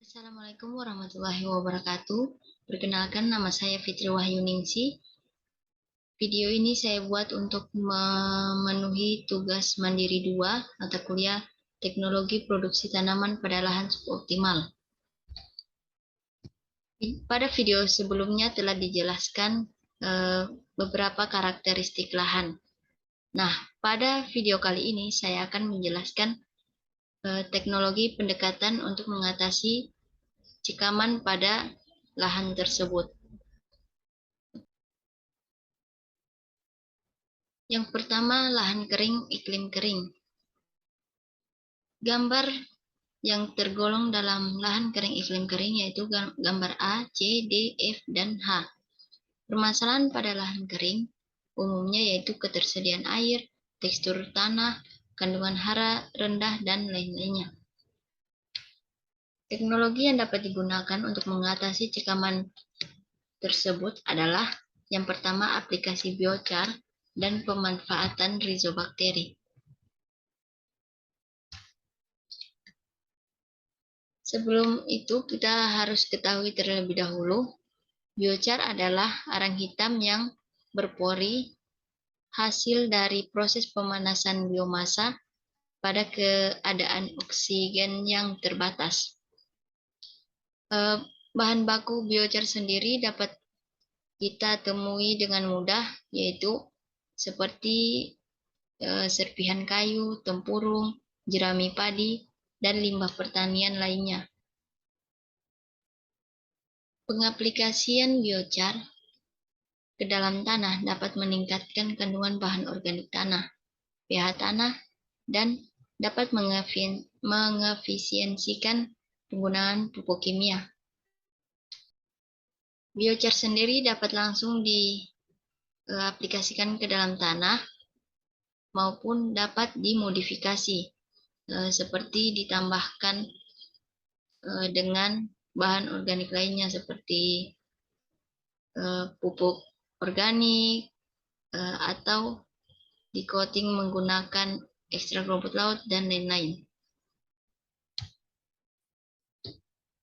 Assalamualaikum warahmatullahi wabarakatuh. Perkenalkan, nama saya Fitri Wahyuningsi. Video ini saya buat untuk memenuhi tugas mandiri 2 mata kuliah Teknologi Produksi Tanaman pada Lahan Suboptimal. Pada video sebelumnya telah dijelaskan beberapa karakteristik lahan. Nah, pada video kali ini saya akan menjelaskan teknologi pendekatan untuk mengatasi cikaman pada lahan tersebut. Yang pertama, lahan kering, iklim kering. Gambar yang tergolong dalam lahan kering, iklim kering yaitu gambar A, C, D, F, dan H. Permasalahan pada lahan kering umumnya yaitu ketersediaan air, tekstur tanah, kandungan hara rendah, dan lain-lainnya. Teknologi yang dapat digunakan untuk mengatasi cikaman tersebut adalah yang pertama, aplikasi biochar dan pemanfaatan rhizobakteri. Sebelum itu, kita harus ketahui terlebih dahulu, biochar adalah arang hitam yang berpori hasil dari proses pemanasan biomasa pada keadaan oksigen yang terbatas. Bahan baku biochar sendiri dapat kita temui dengan mudah, yaitu seperti serpihan kayu, tempurung, jerami padi, dan limbah pertanian lainnya. Pengaplikasian biochar ke dalam tanah dapat meningkatkan kandungan bahan organik tanah, pH tanah, dan dapat mengefisiensikan penggunaan pupuk kimia. Biochar sendiri dapat langsung diaplikasikan ke dalam tanah maupun dapat dimodifikasi, seperti ditambahkan dengan bahan organik lainnya seperti pupuk organik atau di coating menggunakan ekstrak rumput laut dan lain-lain.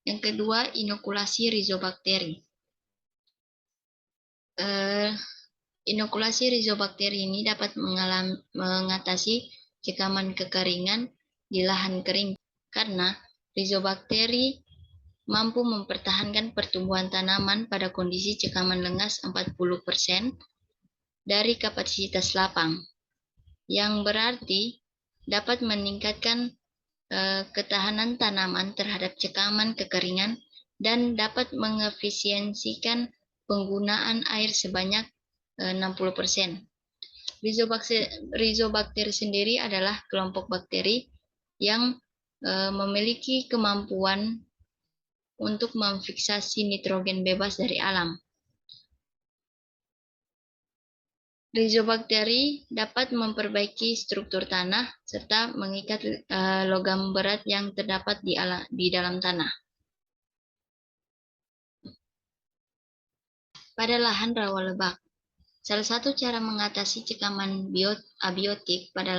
Yang kedua, inokulasi rhizobakteri. Inokulasi rhizobakteri ini dapat mengatasi cikaman kekeringan di lahan kering karena rhizobakteri mampu mempertahankan pertumbuhan tanaman pada kondisi cikaman lengas 40% dari kapasitas lapang, yang berarti dapat meningkatkan ketahanan tanaman terhadap cikaman kekeringan dan dapat mengefisiensikan penggunaan air sebanyak 60%. Rhizobakteri sendiri adalah kelompok bakteri yang memiliki kemampuan untuk memfiksasi nitrogen bebas dari alam. Rhizobakteri dapat memperbaiki struktur tanah serta mengikat logam berat yang terdapat di dalam tanah. Pada lahan rawa lebak, salah satu cara mengatasi cikaman abiotik pada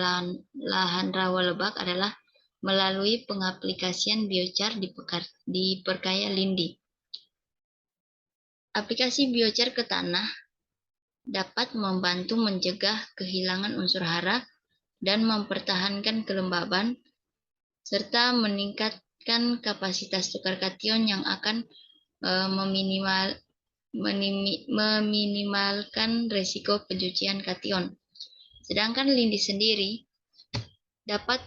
lahan rawa lebak adalah melalui pengaplikasian biochar di perkaya lindi. Aplikasi biochar ke tanah dapat membantu mencegah kehilangan unsur hara dan mempertahankan kelembaban, serta meningkatkan kapasitas tukar kation yang akan meminimalkan resiko pencucian kation. Sedangkan lindi sendiri dapat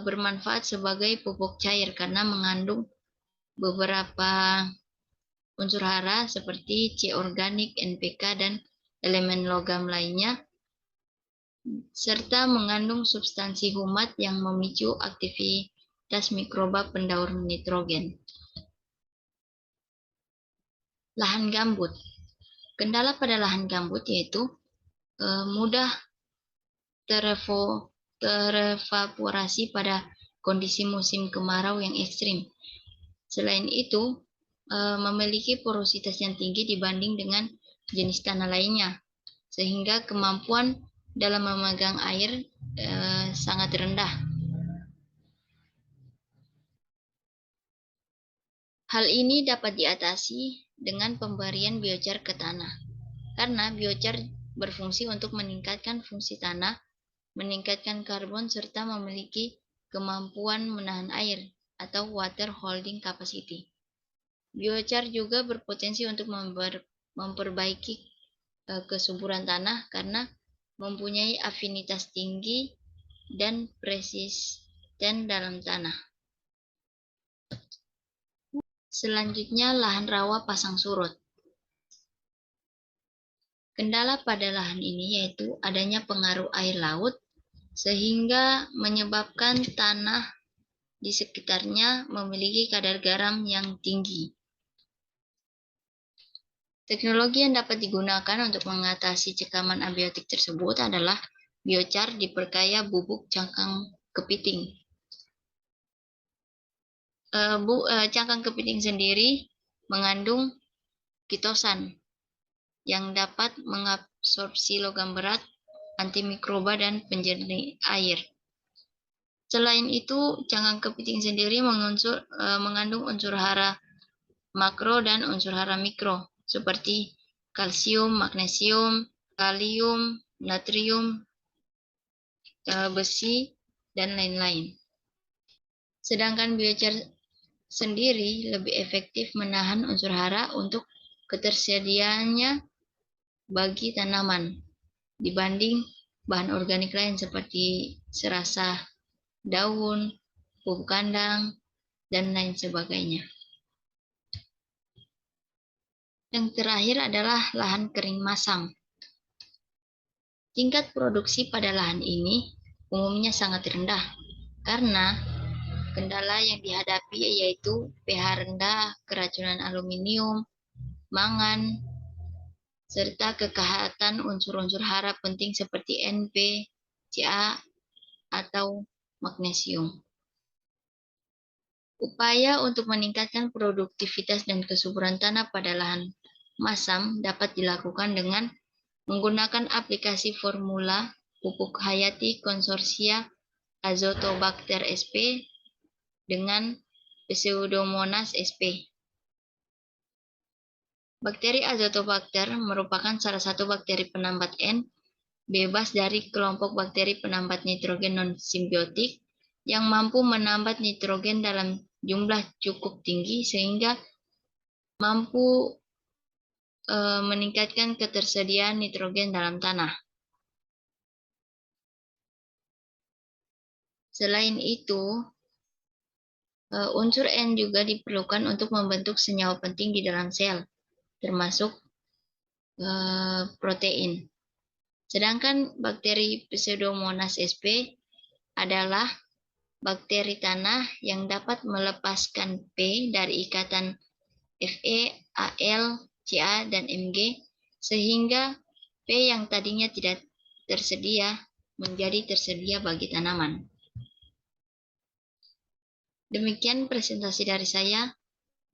bermanfaat sebagai pupuk cair karena mengandung beberapa unsur hara seperti C organik, NPK, dan elemen logam lainnya, serta mengandung substansi humat yang memicu aktivitas mikroba pendaur nitrogen. Lahan gambut. Kendala pada lahan gambut yaitu mudah terevaporasi pada kondisi musim kemarau yang ekstrim. Selain itu, memiliki porositas yang tinggi dibanding dengan jenis tanah lainnya, sehingga kemampuan dalam memegang air sangat rendah. Hal ini dapat diatasi dengan pemberian biochar ke tanah, karena biochar berfungsi untuk meningkatkan fungsi tanah, meningkatkan karbon, serta memiliki kemampuan menahan air atau water holding capacity. Biochar juga berpotensi untuk memperbaiki kesuburan tanah karena mempunyai afinitas tinggi dan persisten dalam tanah. Selanjutnya, lahan rawa pasang surut. Kendala pada lahan ini yaitu adanya pengaruh air laut sehingga menyebabkan tanah di sekitarnya memiliki kadar garam yang tinggi. Teknologi yang dapat digunakan untuk mengatasi cekaman abiotik tersebut adalah biochar diperkaya bubuk cangkang kepiting. Cangkang kepiting sendiri mengandung kitosan yang dapat mengabsorpsi logam berat, antimikroba, dan penjernih air. Selain itu, cangkang kepiting sendiri mengandung unsur hara makro dan unsur hara mikro, seperti kalsium, magnesium, kalium, natrium, besi, dan lain-lain. Sedangkan biochar sendiri lebih efektif menahan unsur hara untuk ketersediaannya bagi tanaman dibanding bahan organik lain seperti serasa daun, pupuk kandang, dan lain sebagainya. Yang terakhir adalah lahan kering masam. Tingkat produksi pada lahan ini umumnya sangat rendah karena kendala yang dihadapi yaitu pH rendah, keracunan aluminium, mangan, serta kekehatan unsur-unsur hara penting seperti NP, Ca, atau magnesium. Upaya untuk meningkatkan produktivitas dan kesuburan tanah pada lahan masam dapat dilakukan dengan menggunakan aplikasi formula pupuk hayati konsorsia Azotobacter sp dengan Pseudomonas sp. Bakteri Azotobacter merupakan salah satu bakteri penambat N bebas dari kelompok bakteri penambat nitrogen non-simbiotik yang mampu menambat nitrogen dalam jumlah cukup tinggi sehingga mampu meningkatkan ketersediaan nitrogen dalam tanah. Selain itu, unsur N juga diperlukan untuk membentuk senyawa penting di dalam sel, termasuk protein. Sedangkan bakteri Pseudomonas sp adalah bakteri tanah yang dapat melepaskan P dari ikatan Fe, Al, Ca, dan Mg, sehingga P yang tadinya tidak tersedia menjadi tersedia bagi tanaman. Demikian presentasi dari saya.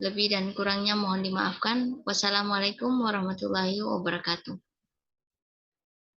Lebih dan kurangnya mohon dimaafkan. Wassalamualaikum warahmatullahi wabarakatuh.